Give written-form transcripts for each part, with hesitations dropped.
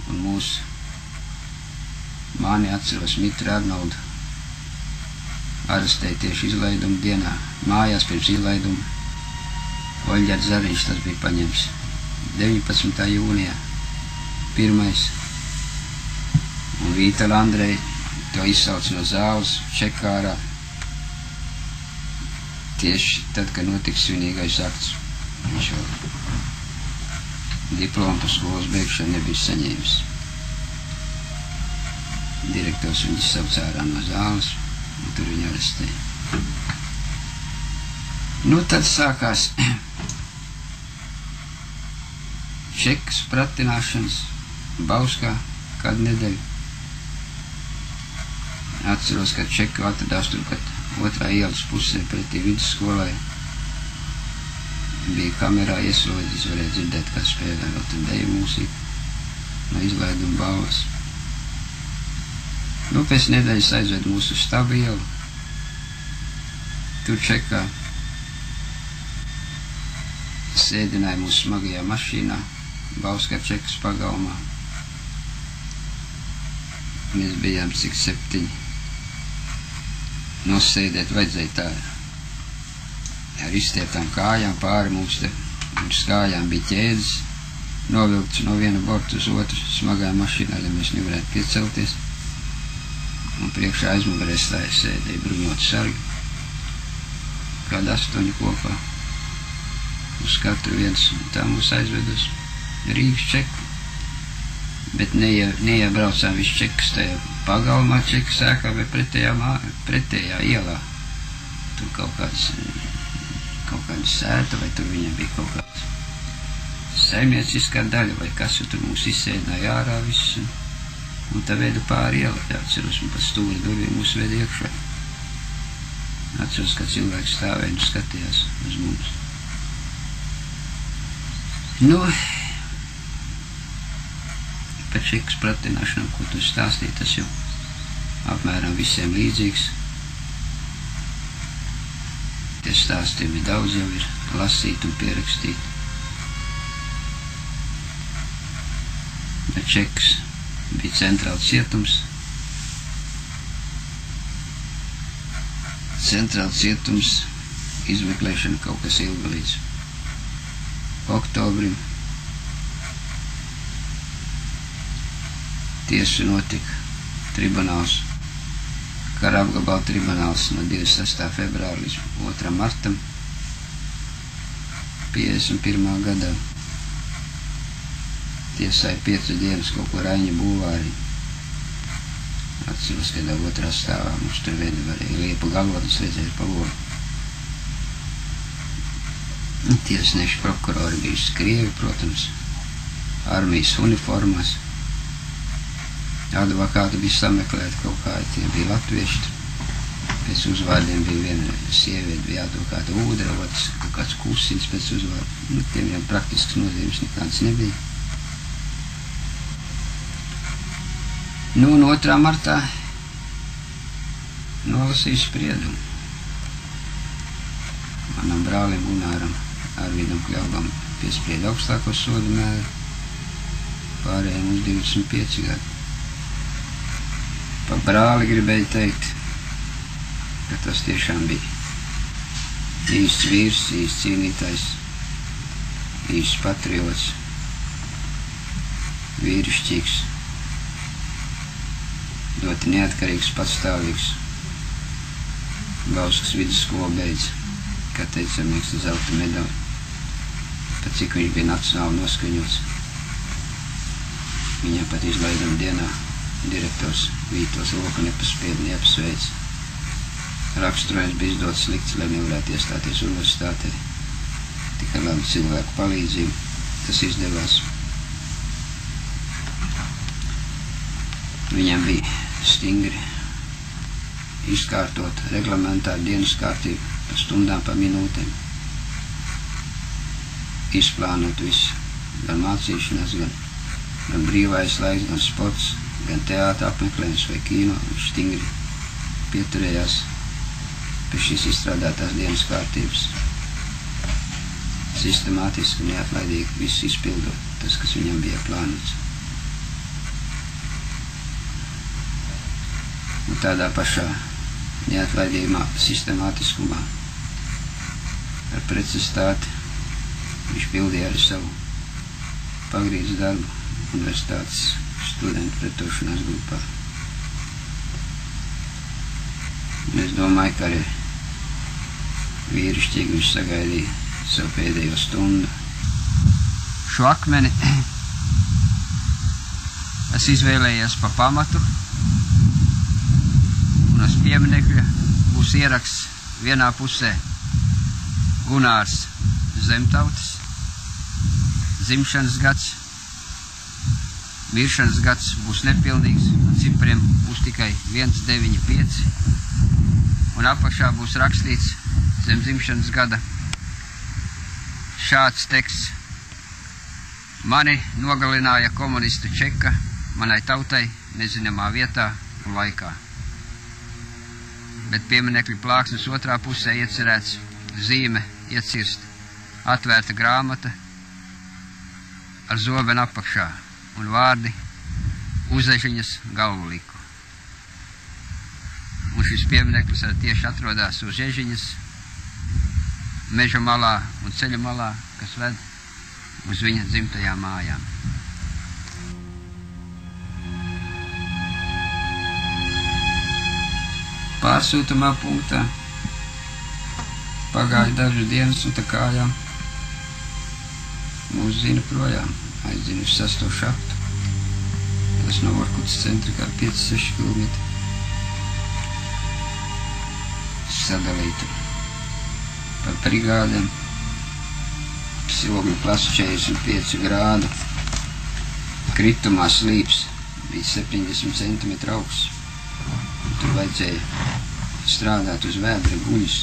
un mani atceros Mitru Arnoldu arestēja tieši izlaiduma dienā. Mājās pirms izlaiduma Oļģerts Zariņš tas bija paņems 19. jūnijā, pirmais, un Vītala Andreja to izsauc no zāles Čekārā, tieši tad, kad notiks svinīgais akts. Viņš vēl diplomu par skolas beigšanu nebija saņēmis. Direktors viņus sauc ārā no zāles, un tur viņu arestēja. Nu, tad sākās Čekas pratināšanas Bauskā kādu nedēļu. Atceros, ka Čeku atradās turpat otrā ielas pusē pretī vidusskolai. Bija kamerā ieslodzīts, varēja dzirdēt, kā spēlē vēl tur deju mūziku no izlaiduma balvas. Nu, pēc nedēļas aizved mūsu Stabu ielu. Tur Čekā sēdināja mūsu smagajā mašīnā, Bauskā Čekas pagalmā. Mēs bijām cik 7. Nosēdēt vajadzēja tā ar izstieptām kājām pāri mums te. Uz kājām bija ķēdes, novilkts no viena borta uz otru smagā mašīnā, lai mēs nevarētu piecelties. Un priekšā aizmugurē sēdēja bruņoti sargi, kādi 8 kopā. Uz katru viens, tā mūs aizved uz Rīgas Čeku. Bet neiebraucām visu Čekas tajā pagalmā, Čekas ēkā vai pretējā ielā. Tur kaut kāda sēta, vai tur viņam bija kaut kāda saimnieciskā daļa, vai kas, jo tur mūs izsēdināja ārā viss. Un tā veida pāri iela, atceros, un pat stūri durvīm mūs veda iekšā. Atceros, ka cilvēks stāvēja un skatījās uz mums. Nu, par Čekas pratināšanām, ko tu stāstīji, tas jau apmēram visiem līdzīgs. Tie stāstījumi daudz jau ir lasīti un pierakstīti. Bet Čekas bija centrāls cietums. Centrāls cietums izmeklēšana kaut kas ilga līdz oktobrim. Tiesa notika tribunāls, Karapgabala tribunāls no 26. februāra līdz 2. martam 51. gadā. Tiesāja 5 dienas kaut ko Raņa bulvārī. Atceros, kad otrā stāvā mums tur vedi varēja liepa galotnes redzēt pa logu. Tiesneši prokurori bija Krievi, protams, armijas uniformās. Advokāti bija sameklēti kaut kā, tie bija latvieši. Pēc uzvārdiem bija viena sieviete, bija advokāta Ūdra, otrs kaut kāds Kusins pēc uzvārdu. Nu, tiem jau praktisks nozīmes nekāds nebija. Nu, un 2. martā nolasīja spriedumu. Manam brālim Gunāram Arvidam Kļaubam piesprieda augstāko sodu mēru, pārējiem uz 25 gadu. Pa brāli gribēju teikt, ka tas tiešām bija īsts vīrs, īsts cīnītājs, īsts patriots, vīrišķīgs, ļoti neatkarīgs, patstāvīgs. Bauskas vidusskolu beidz, kā teicamnieks, zelta medaļu, pat cik viņš bija nacionāli noskaņots. Viņam pat izlaiduma dienā direktors Vītos roku nepaspied, neapsveic. Raksturojums bija izdots slikts, lai nevarētu iestāties universitātē. Tikai labi cilvēku palīdzību tas izdevās. Viņam bija stingri izkārtot reglamentā dienas kārtību pa stundām, pa minūtēm. Izplānot visu, gan mācīšanās, gan brīvais laiks, gan sports, gan teātra apmeklējums vai kino. Viņš stingri pieturējās pie šīs izstrādātās dienas kārtības. Sistemātiski un neatlaidīgi visu izpildot, tas, kas viņam bija plānots. un tādā pašā neatlaidījumā sistemātiskumā ar precizitāti viņš pildīja arī savu pagrīdes darbu universitātes studentu pretošanās grupā. Un es domāju, ka arī vīrišķīgi viņš sagaidīja savu pēdējo stundu. Šo akmeni es izvēlējies pa pamatu, un uz pieminekļa būs ieraksts vienā pusē Gunārs Zemtautis, dzimšanas gads, miršanas gads būs nepilnīgs, un cipriem būs tikai 195, un apakšā būs rakstīts zem dzimšanas gada šāds teksts: mani nogalināja komunistu čeka manai tautai nezināmā vietā un laikā. Bet pieminekļa plāksnes otrā pusē iecerēts zīme iecirst, atvērta grāmata ar zobenu apakšā un vārdi Uzežiņas galvuliku. Un šis piemineklis arī tieši atrodas uz Ežiņas meža malā un ceļa malā, kas ved uz viņa dzimtajām mājām. Pārsūtamā punktā pagāja dažas dienas, un tā kājām mūs zina projām, aizdzina uz 6. šahtu. Tas no Vorkutas centra kā 5-6 km. Sadalīta par brigādēm, silogļu klasa 45 grādu, kritumā slīps bija 70 cm augsts. Tur vajadzēja strādāt uz vēdra guļus.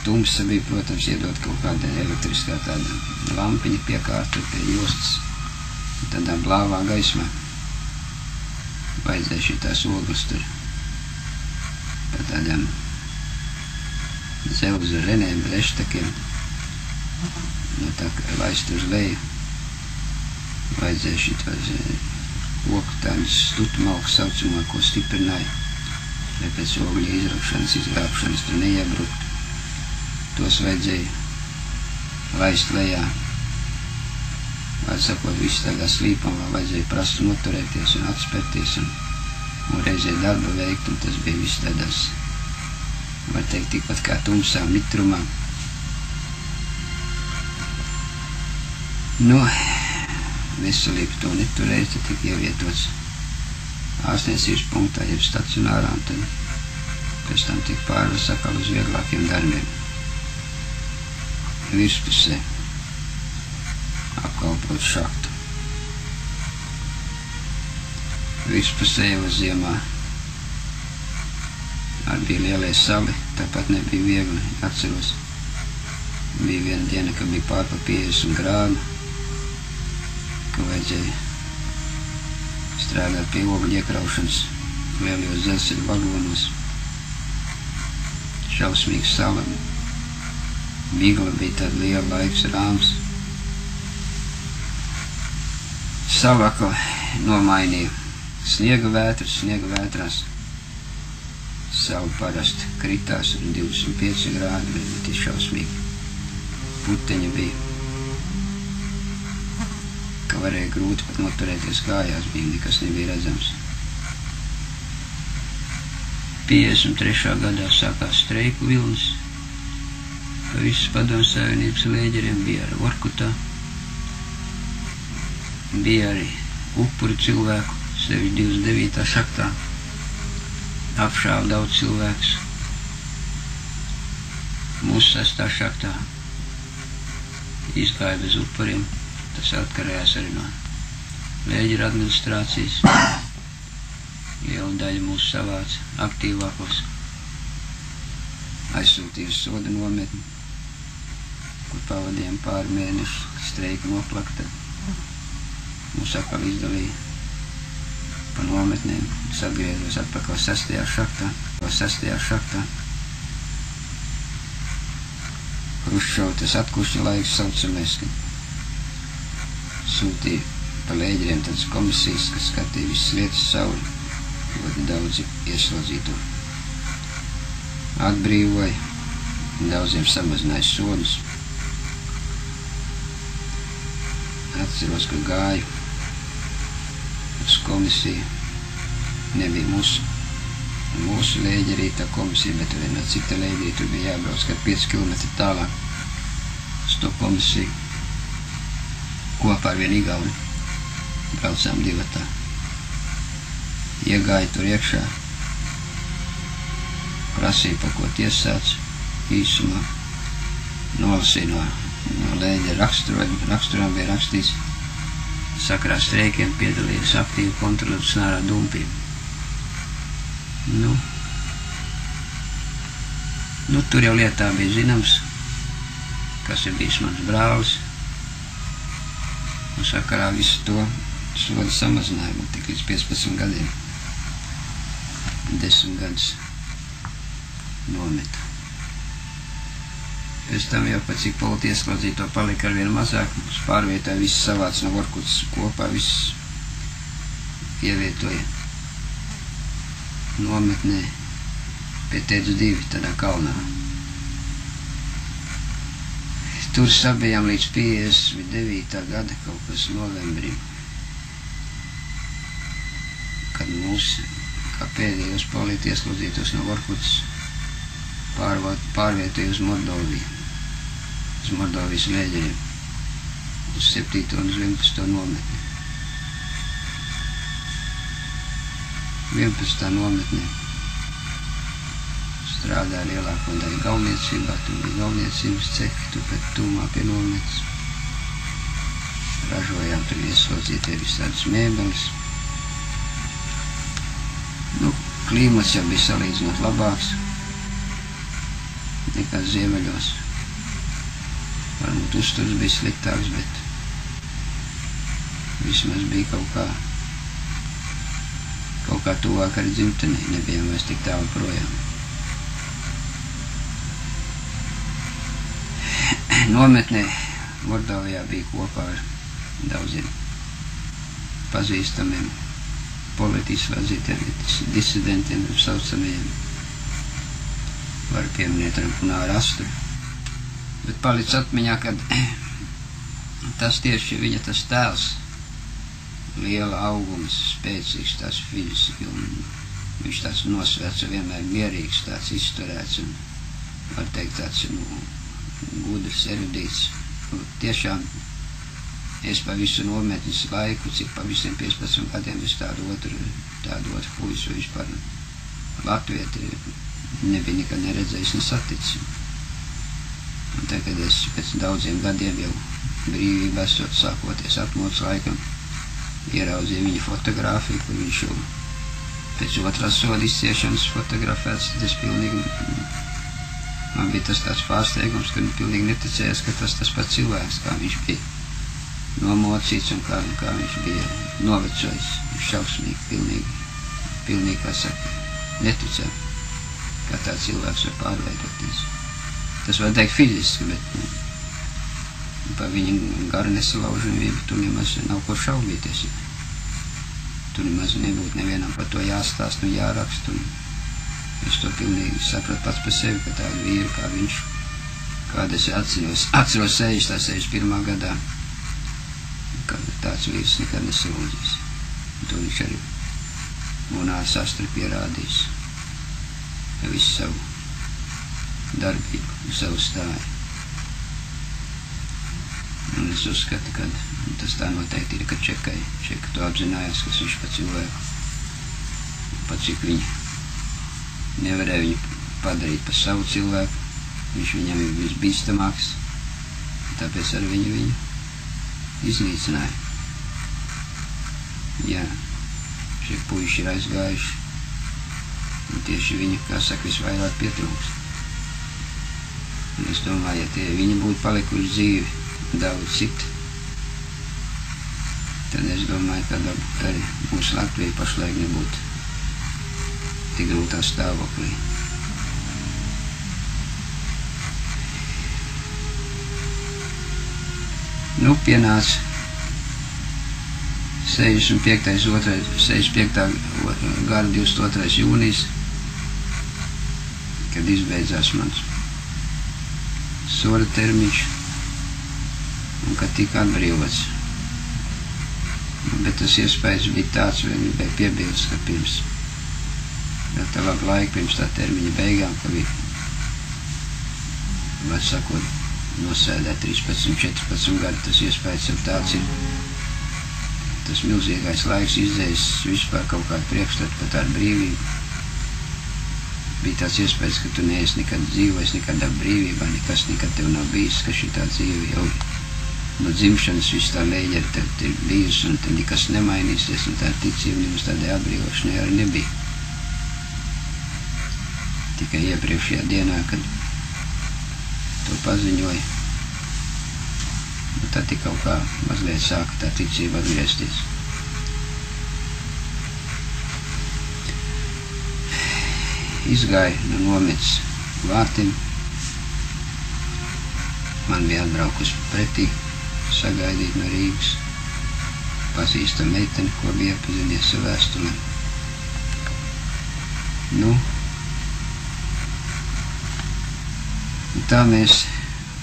Tumsa bija, protams, iedot kaut kāda elektriskā tāda lampiņa piekārta pie jostas, tādā blāvā gaismā. Vajadzēja šitās ogles tur pa tādām zelza renēm, reštakiem, no tā laist uz leju. Vajadzēja šitās oku tādas stutmalku saucamā, ko stiprināja, lai pēc ogļa izrakšanas, izgrābšanas tur neiebruktu. Tos vajadzēja laist lejā. Vārds sakot, viss tādā slīpumā vajadzēja prastu noturēties un atspērties un reizē darba veikt, un tas bija viss tādās, var teikt, tikpat kā tumsā mitrumā. Nu, veselība to neturēja, tad tika ievietots ārstniecības punktā, jeb stacionārā, un tad pēc tam tika pārvest atkal uz vieglākiem darbiem. Virspusē apkalpot šahtu. Virspusē jau ziemā arī bija lielie sali, tāpat nebija viegli, atceros. Bija viena diena, ka bija pārpa 50 grādu, ka vajadzēja strādāt pie ogļu iekraušanas lielos dzelzceļa vagonos. Šausmīgs sala. Vigla bija tāda liela laiks rāms. Salaka nomainīja sniega vētrās. Sala parasti kritās un 25 grādi, bet bija šausmīgi. Puteņi bija, ka varēja grūti pat noturēties kājās, bija nekas nebija redzams. 53. gadā sākās streiku vilnis, ka visas Padomju Savienības lēģeriem bija ar Vorkutā. Bija arī upuri cilvēku, sevi 29. šaktā. Apšāva daudz cilvēkus. Mūsu 6. šaktā izgāja bez upuriem. Tas atkarējās arī no lēģera administrācijas. Liela daļa mūsu savāca aktīvākos. Aizsūtīja uz soda nometni, kur pavadījām pāri mēnešu, streika noplakta. Mūs atkal izdalīja pa nometnēm, atgriezos atpakaļ 6. šaktā. Hruščova tas atkušņa laiks saucamais, kad sūtīja pa lēģeriem tādas komisijas, kas skatīja visas lietas cauri. ļoti daudzi ieslodzīto atbrīvoja, daudziem samazināja sodus. Atceros, ka gāju uz komisiju, nebija mūsu lēģerī tā komisija, bet vienā cita lēģerī, tur bija jābrauc, kad 5 kilometri tālāk uz to komisiju, kopā ar vienu Igauni, braucām divatā. Iegāju tur iekšā, prasīja, pa ko tiesāts, īsumā, nolasīja no lēģera raksturām bija rakstīts, sakarā streikiem piedalījies aktīvi kontrarevolucionārā dumpība. Nu, tur jau lietā bija zināms, kas ir bijis mans brālis, un sakarā visu to sodu samazinājumu tik līdz 15 gadiem. 10 gadus nometa. Pēc tam jau pat cik politi ieslodzīto palika ar vienu mazāk, mums pārvietoja, viss savāc no Vorkutas kopā, viss ievietoja nometnē pie Tēdz 2, tādā kalnā. Tur sabijām līdz 59. gada kaut kas novembrim, kad mūs, kā pēdējos politi ieslodzītos no Vorkutas, pārvietoja uz Mordoviju, uz Mordovijas lēģeriem, uz 7. un 11. nometni. 11. nometnē strādāja lielāko daļu galvniecībā, tur bija galvniecības cehi, tur pēc tūmā pie nometnes. Ražojām tur ieslodzītie visādas mēbeles. Klīmats jau bija salīdzinot labāks nekā ziemeļos. Varbūt uzturs bija sliktāks, bet vismaz bija kaut kā tuvāk arī dzimtenei, nebijām vairs tik tālu projām. Nometnē Mordovijā bija kopā ar daudziem pazīstamiem politiski disidentiem, saucamiem. Var pieminēt Rampunāru Astru. Bet palic atmiņā, kad tas tieši viņa tas tēls, liela augums, spēcīgs, tās fiziski, un viņš tāds nosvērts, vienmēr mierīgs, tāds izturēts, un var teikt tāds, gudrs, erudīts. Tiešām es pa visu nometnes laiku, cik pa visiem 15 gadiem es tādu otru puisu vispār latvieti nebija nekad neredzējis un saticis. Un tagad es pēc daudziem gadiem jau brīvībā esot sākoties atmodas laikam, ieraudzīju viņa fotogrāfiju, kur viņš jau pēc otrās soda izciešanas fotografēts. Tas pilnīgi, man bija tas tāds pārsteigums, ka pilnīgi neticējās, ka tas pats cilvēks, kā viņš bija nomocīts un kā viņš bija novecojis, šausmīgi, pilnīgi, kā saka, neticēm, kā tā cilvēks var pārveidoties. Tas var teikt fiziski, bet pa viņa garu nesalaužamību tur nemaz nav ko šaubīties. Tur nemaz nebūtu nevienam par to jāstāst un jārakst, un es to pilnīgi sapratu pats par sevi, ka tādu vīru kā viņš, kāda es atceros 61. gadā, ka tāds vīrs nekad nesalūdzīs. To viņš arī Munārs Astri pierādījis, ka visu savu darbību, savu stāju. Un es uzskatu, ka tas tā noteikti ir, ka Čeka to apzinājās, kas viņš pa cilvēku, pat cik viņi nevarēja viņu padarīt par savu cilvēku, viņš viņam ir visbīstamāks, tāpēc ar viņu iznīcināja. Jā, šie puiši ir aizgājuši, un tieši viņi, kā saka, visvairāk pietrūkst. Un es domāju, ja tie viņi būtu palikuši dzīvi daudz citu, tad es domāju, ka arī mūsu Latvija pašlaik nebūtu tik grūtā stāvoklī. Pienāca 65. gada 22. jūnijas, kad izbeidzās mans soda termiņš un kad tika atbrīvots. Bet tas iespējas bija tāds, vien gribēja piebilst, ka pirms vēl tā labu laiku, pirms tā termiņa beigām, ka bija, var sakot, nosēdēt 13-14 gadi, tas iespējas jau tāds ir. Tas milzīgais laiks izdzējis vispār kaut kādu priekšstatu par tādu brīvību. Bija tāds iespējas, ka tu neesi nekad dzīvojis, nekādā brīvībā, nekas nekad tev nav bijis, ka šī tā dzīve jau no dzimšanas viss tā leģera tev ir bijusi un te nekas nemainīsies, un tā ticība nemaz tādai atbrīvošanai arī nebija. Tikai iepriekšējā dienā, kad to paziņoja, un tad tik kaut kā mazliet sāka tā ticība atgriezties. Izgāja no nometnes vārtiem, man bija atbraukus pretī, sagaidīt no Rīgas, pazīsta meiteni, ko bija iepazinies ar vēstulē. Nu, un tā mēs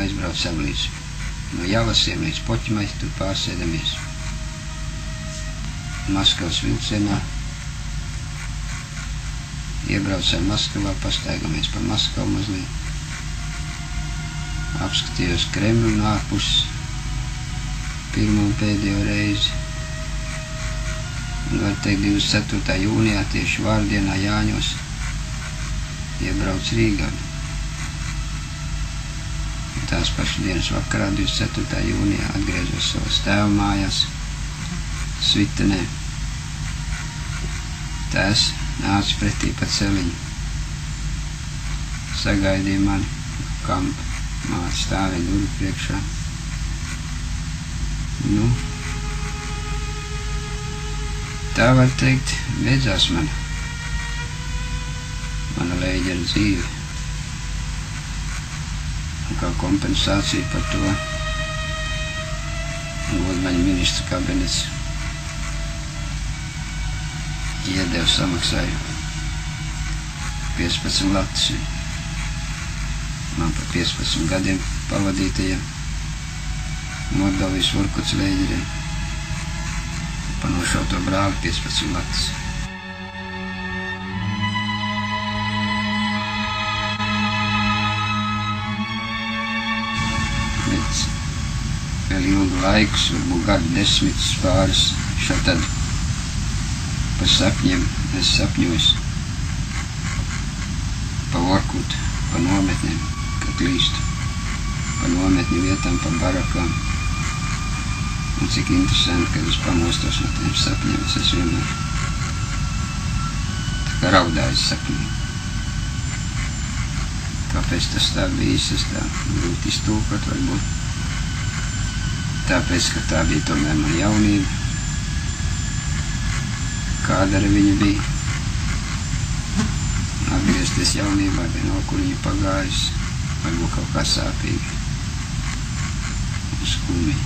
aizbraucām līdz no Javasiem līdz Poķimai, tur pārsēdamies Maskavas vilcienā. Iebraucām Maskavā, pastaigamies pa Maskavu mazliet. Apskatījos Kremļu un ārpus pirmo un pēdējo reizi. Un var teikt 24. jūnijā, tieši vārdienā Jāņos, iebrauc Rīgā. Un tās pašas dienas vakarā, 24. jūnijā, atgriezos savas tēva mājās, Svitenē. Tēvs nāca pretī pa celiņu, sagaidīja mani kampu, māte stāvēja durvju priekšā. Nu, tā var teikt, beidzās mana leģera dzīve. Un kā kompensācija par to, godmaņa ministra kabinets iedevu samaksāju 15 latus man par 15 gadiem pavadītajiem Moldovijas Vorkuts leģerē, pa nošauto brāli 15 latus. Bet vēl ilgu laikus, varbūt gadu 10 pāris, šatad pa sapņiem es sapņojos pa Vorkutu, pa nometnēm, kad līstu, pa nometņu vietām, pa barakām. Un cik interesanti, kad es pamostos no tiem sapņiem, es esmu vienmēr tā kā raudājis sapņiem. Kāpēc tas tā bijis, es tā grūti iztūkot varbūt. Tāpēc, ka tā bija tomēr man jaunība. Kāda arī viņa bija. Atgriezties jaunībā, vienalga, kur viņa pagājusi, varbūt kaut kā sāpīgi un skumji.